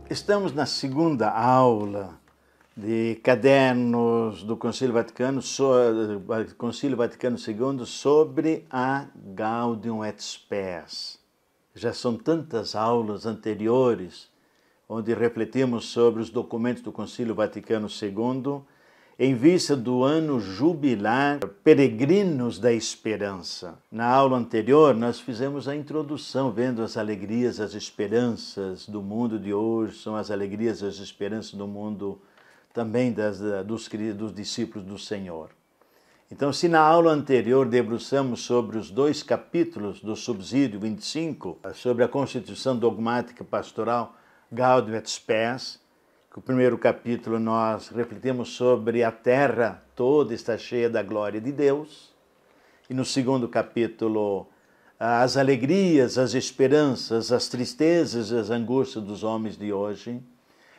Estamos na segunda aula de cadernos do Concílio Vaticano II sobre a Gaudium et Spes. Já são tantas aulas anteriores onde refletimos sobre os documentos do Concílio Vaticano II em vista do ano jubilar Peregrinos da Esperança. Na aula anterior, nós fizemos a introdução, vendo as alegrias, as esperanças do mundo de hoje, são as alegrias, as esperanças do mundo também dos discípulos do Senhor. Então, se na aula anterior debruçamos sobre os 2 capítulos do subsídio 25, sobre a Constituição Dogmática Pastoral Gaudium et Spes, que o primeiro capítulo nós refletimos sobre a terra toda está cheia da glória de Deus, e no segundo capítulo as alegrias, as esperanças, as tristezas e as angústias dos homens de hoje.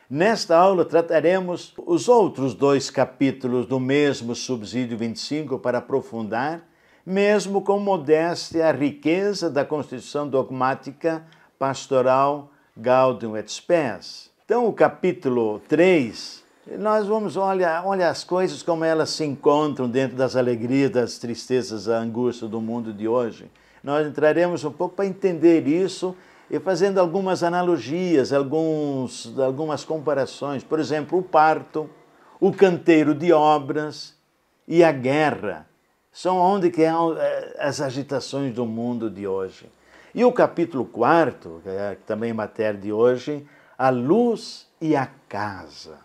Nesta aula trataremos os outros 2 capítulos do mesmo subsídio 25 para aprofundar, mesmo com modéstia, a riqueza da Constituição Dogmática Pastoral Gaudium et Spes. Então, o capítulo 3, nós vamos olhar as coisas como elas se encontram dentro das alegrias, das tristezas, da angústia do mundo de hoje. Nós entraremos um pouco para entender isso e fazendo algumas analogias, algumas comparações. Por exemplo, o parto, o canteiro de obras e a guerra são onde que há as agitações do mundo de hoje. E o capítulo 4, que é também matéria de hoje, a luz e a casa.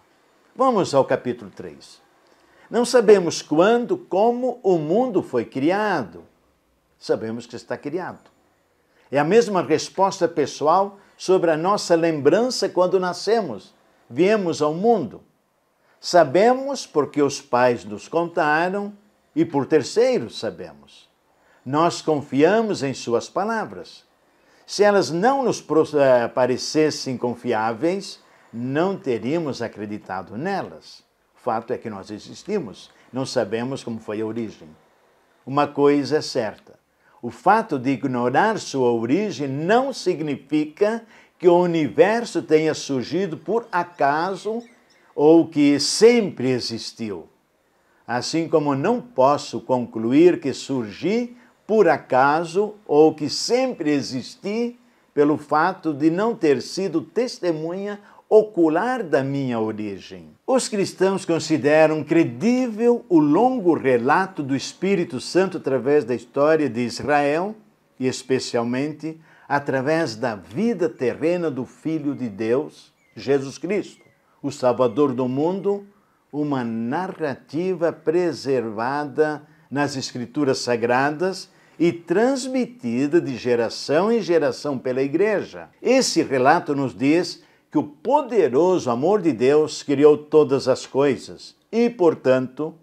Vamos ao capítulo 3. Não sabemos quando, como o mundo foi criado. Sabemos que está criado. É a mesma resposta pessoal sobre a nossa lembrança quando nascemos, viemos ao mundo. Sabemos porque os pais nos contaram e por terceiros sabemos. Nós confiamos em suas palavras. Se elas não nos parecessem confiáveis, não teríamos acreditado nelas. O fato é que nós existimos, não sabemos como foi a origem. Uma coisa é certa, o fato de ignorar sua origem não significa que o universo tenha surgido por acaso ou que sempre existiu. Assim como não posso concluir que surgi por acaso ou que sempre existi pelo fato de não ter sido testemunha ocular da minha origem. Os cristãos consideram credível o longo relato do Espírito Santo através da história de Israel e especialmente através da vida terrena do Filho de Deus, Jesus Cristo, o Salvador do mundo, uma narrativa preservada nas Escrituras Sagradas e transmitida de geração em geração pela Igreja. Esse relato nos diz que o poderoso amor de Deus criou todas as coisas e, portanto,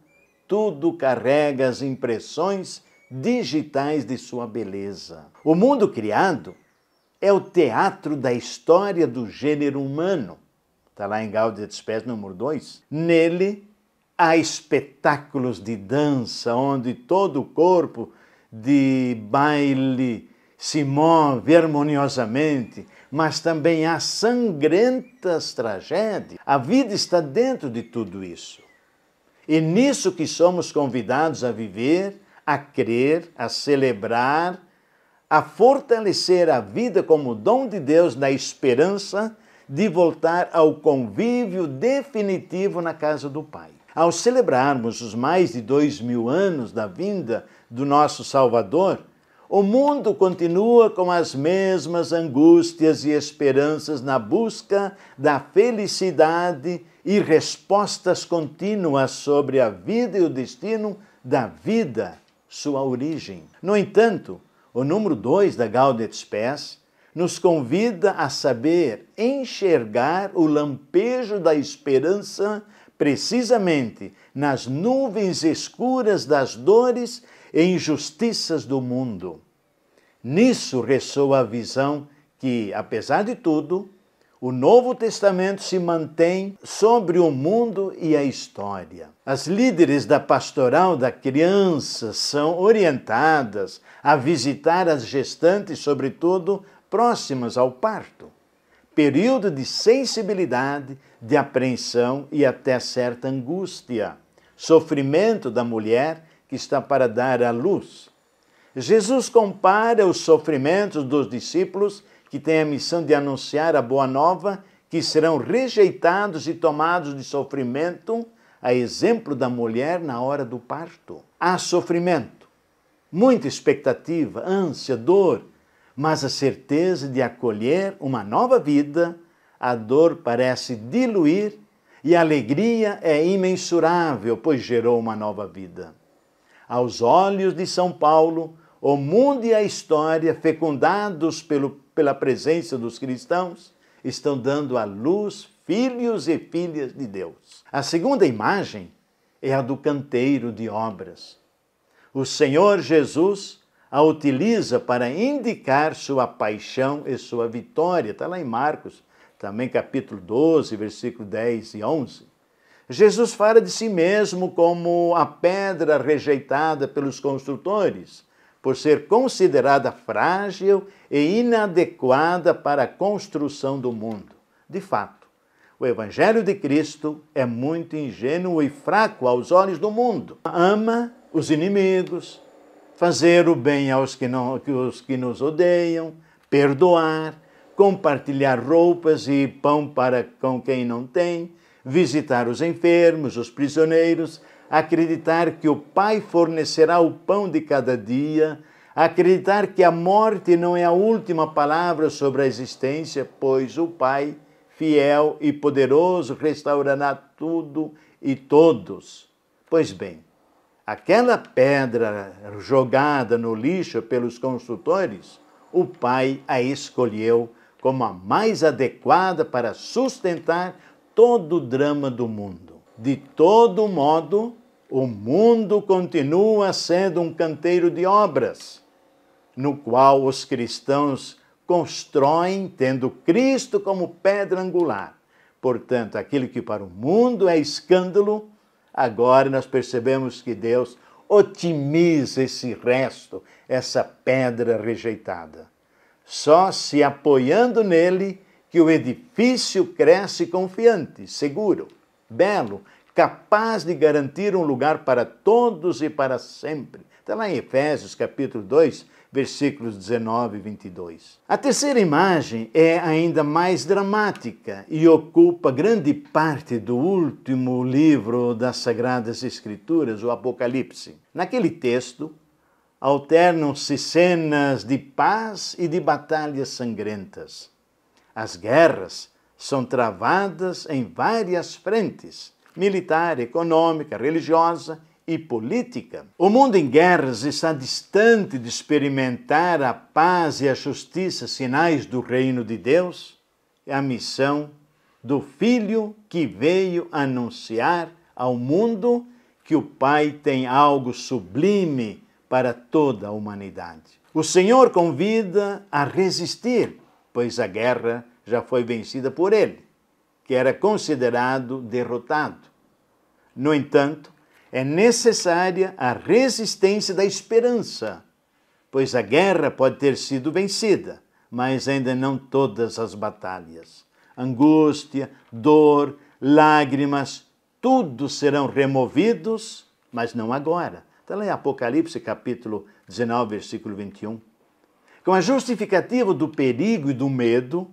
tudo carrega as impressões digitais de sua beleza. O mundo criado é o teatro da história do gênero humano. Está lá em Gaudium et Spes, número 2. Nele há espetáculos de dança, onde todo o corpo de baile se move harmoniosamente, mas também há sangrentas tragédias. A vida está dentro de tudo isso. E nisso que somos convidados a viver, a crer, a celebrar, a fortalecer a vida como dom de Deus na esperança de voltar ao convívio definitivo na casa do Pai. Ao celebrarmos os mais de 2000 anos da vinda do nosso Salvador, o mundo continua com as mesmas angústias e esperanças na busca da felicidade e respostas contínuas sobre a vida e o destino da vida, sua origem. No entanto, o número 2 da Gaudium et Spes nos convida a saber enxergar o lampejo da esperança precisamente nas nuvens escuras das dores e injustiças do mundo. Nisso ressoa a visão que, apesar de tudo, o Novo Testamento se mantém sobre o mundo e a história. As líderes da pastoral da criança são orientadas a visitar as gestantes, sobretudo próximas ao parto. período de sensibilidade, de apreensão e até certa angústia, sofrimento da mulher que está para dar à luz. Jesus compara os sofrimentos dos discípulos que têm a missão de anunciar a boa nova, que serão rejeitados e tomados de sofrimento, a exemplo da mulher na hora do parto. Há sofrimento, muita expectativa, ânsia, dor, mas a certeza de acolher uma nova vida, a dor parece diluir e a alegria é imensurável, pois gerou uma nova vida. Aos olhos de São Paulo, o mundo e a história, fecundados pela presença dos cristãos, estão dando à luz filhos e filhas de Deus. A segunda imagem é a do canteiro de obras. O Senhor Jesus a utiliza para indicar sua paixão e sua vitória. Está lá em Marcos, também capítulo 12, versículo 10 e 11. Jesus fala de si mesmo como a pedra rejeitada pelos construtores, por ser considerada frágil e inadequada para a construção do mundo. De fato, o Evangelho de Cristo é muito ingênuo e fraco aos olhos do mundo. Ama os inimigos, fazer o bem aos que nos odeiam, perdoar, compartilhar roupas e pão para com quem não tem, visitar os enfermos, os prisioneiros, acreditar que o Pai fornecerá o pão de cada dia, acreditar que a morte não é a última palavra sobre a existência, pois o Pai, fiel e poderoso, restaurará tudo e todos. Pois bem, aquela pedra jogada no lixo pelos construtores, o Pai a escolheu como a mais adequada para sustentar todo o drama do mundo. De todo modo, o mundo continua sendo um canteiro de obras, no qual os cristãos constroem, tendo Cristo como pedra angular. Portanto, aquilo que para o mundo é escândalo, agora nós percebemos que Deus otimiza esse resto, essa pedra rejeitada. Só se apoiando nele que o edifício cresce confiante, seguro, belo, capaz de garantir um lugar para todos e para sempre. Está lá em Efésios, capítulo 2, versículos 19 e 22. A terceira imagem é ainda mais dramática e ocupa grande parte do último livro das Sagradas Escrituras, o Apocalipse. Naquele texto, alternam-se cenas de paz e de batalhas sangrentas. As guerras são travadas em várias frentes: militar, econômica, religiosa e política. O mundo em guerras está distante de experimentar a paz e a justiça, sinais do reino de Deus. É a missão do Filho que veio anunciar ao mundo que o Pai tem algo sublime para toda a humanidade. O Senhor convida a resistir, pois a guerra já foi vencida por ele, que era considerado derrotado. No entanto, é necessária a resistência da esperança, pois a guerra pode ter sido vencida, mas ainda não todas as batalhas. Angústia, dor, lágrimas, tudo serão removidos, mas não agora. Está lá em Apocalipse, capítulo 19, versículo 21. Com a justificativa do perigo e do medo,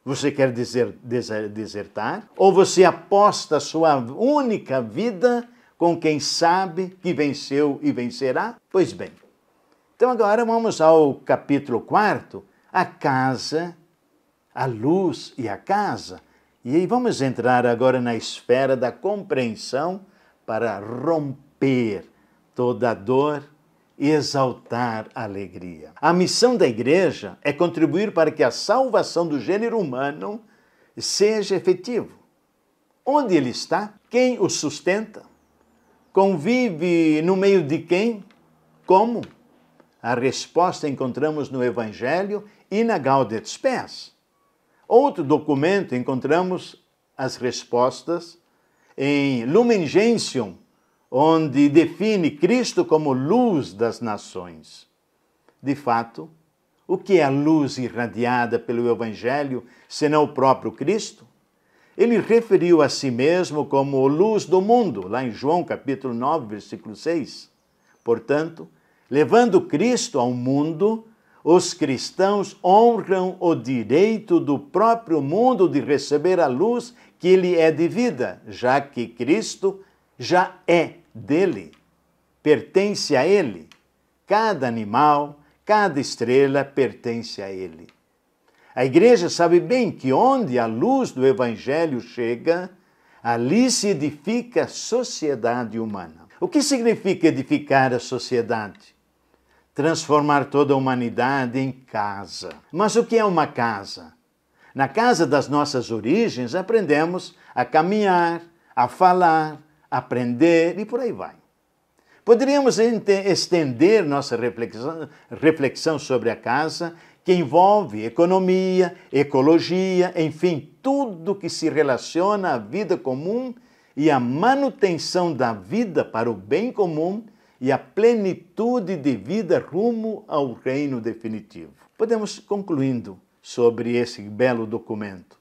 você quer desertar? Ou você aposta a sua única vida com quem sabe que venceu e vencerá? Pois bem, então agora vamos ao capítulo 4, a casa, a luz e a casa. E aí vamos entrar agora na esfera da compreensão para romper toda a dor e exaltar a alegria. A missão da igreja é contribuir para que a salvação do gênero humano seja efetivo. Onde ele está? Quem o sustenta? Convive no meio de quem? Como? A resposta encontramos no Evangelho e na Gaudium Spes. Outro documento encontramos as respostas em Lumen Gentium, onde define Cristo como luz das nações. De fato, O que é a luz irradiada pelo Evangelho, senão o próprio Cristo? Ele referiu a si mesmo como luz do mundo, lá em João capítulo 9, versículo 6. Portanto, levando Cristo ao mundo, os cristãos honram o direito do próprio mundo de receber a luz que lhe é devida, já que Cristo já é dele, pertence a ele. Cada animal, cada estrela pertence a ele. A igreja sabe bem que onde a luz do Evangelho chega, ali se edifica a sociedade humana. O que significa edificar a sociedade? Transformar toda a humanidade em casa. Mas o que é uma casa? Na casa das nossas origens, aprendemos a caminhar, a falar, a aprender e por aí vai. Poderíamos estender nossa reflexão sobre a casa, que envolve economia, ecologia, enfim, tudo que se relaciona à vida comum e à manutenção da vida para o bem comum e a plenitude de vida rumo ao reino definitivo. Podemos concluindo sobre esse belo documento.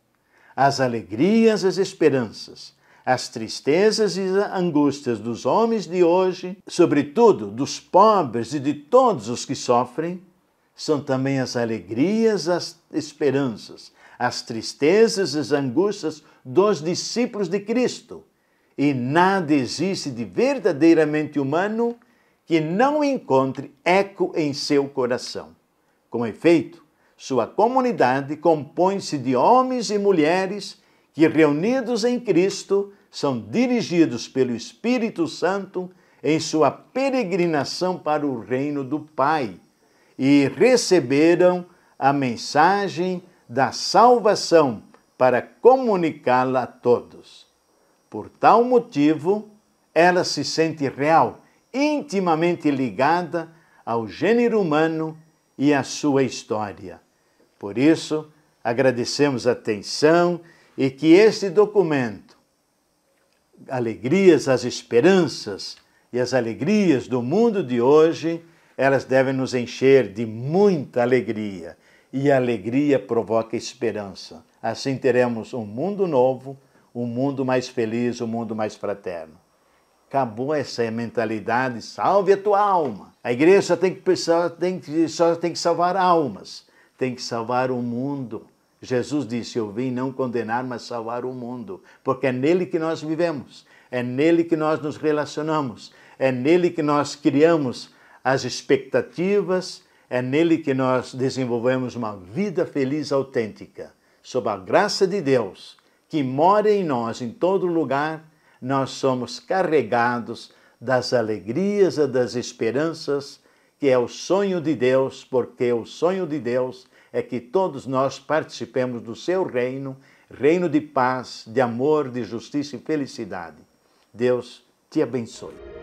As alegrias, as esperanças, as tristezas e as angústias dos homens de hoje, sobretudo dos pobres e de todos os que sofrem, são também as alegrias, as esperanças, as tristezas e as angústias dos discípulos de Cristo. E nada existe de verdadeiramente humano que não encontre eco em seu coração. Com efeito, sua comunidade compõe-se de homens e mulheres que, reunidos em Cristo, são dirigidos pelo Espírito Santo em sua peregrinação para o reino do Pai e receberam a mensagem da salvação para comunicá-la a todos. Por tal motivo, ela se sente real, intimamente ligada ao gênero humano e à sua história. Por isso, agradecemos a atenção e que este documento, Alegrias, as Esperanças e as Alegrias do Mundo de Hoje, elas devem nos encher de muita alegria. E a alegria provoca esperança. Assim teremos um mundo novo, um mundo mais feliz, um mundo mais fraterno. Acabou essa mentalidade, salve a tua alma. A igreja só tem que salvar almas, tem que salvar o mundo. Jesus disse, eu vim não condenar, mas salvar o mundo, porque é nele que nós vivemos, é nele que nós nos relacionamos, é nele que nós criamos as expectativas, é nele que nós desenvolvemos uma vida feliz, autêntica. Sob a graça de Deus, que mora em nós, em todo lugar, nós somos carregados das alegrias e das esperanças, que é o sonho de Deus, porque o sonho de Deus é que todos nós participemos do seu reino, reino de paz, de amor, de justiça e felicidade. Deus te abençoe.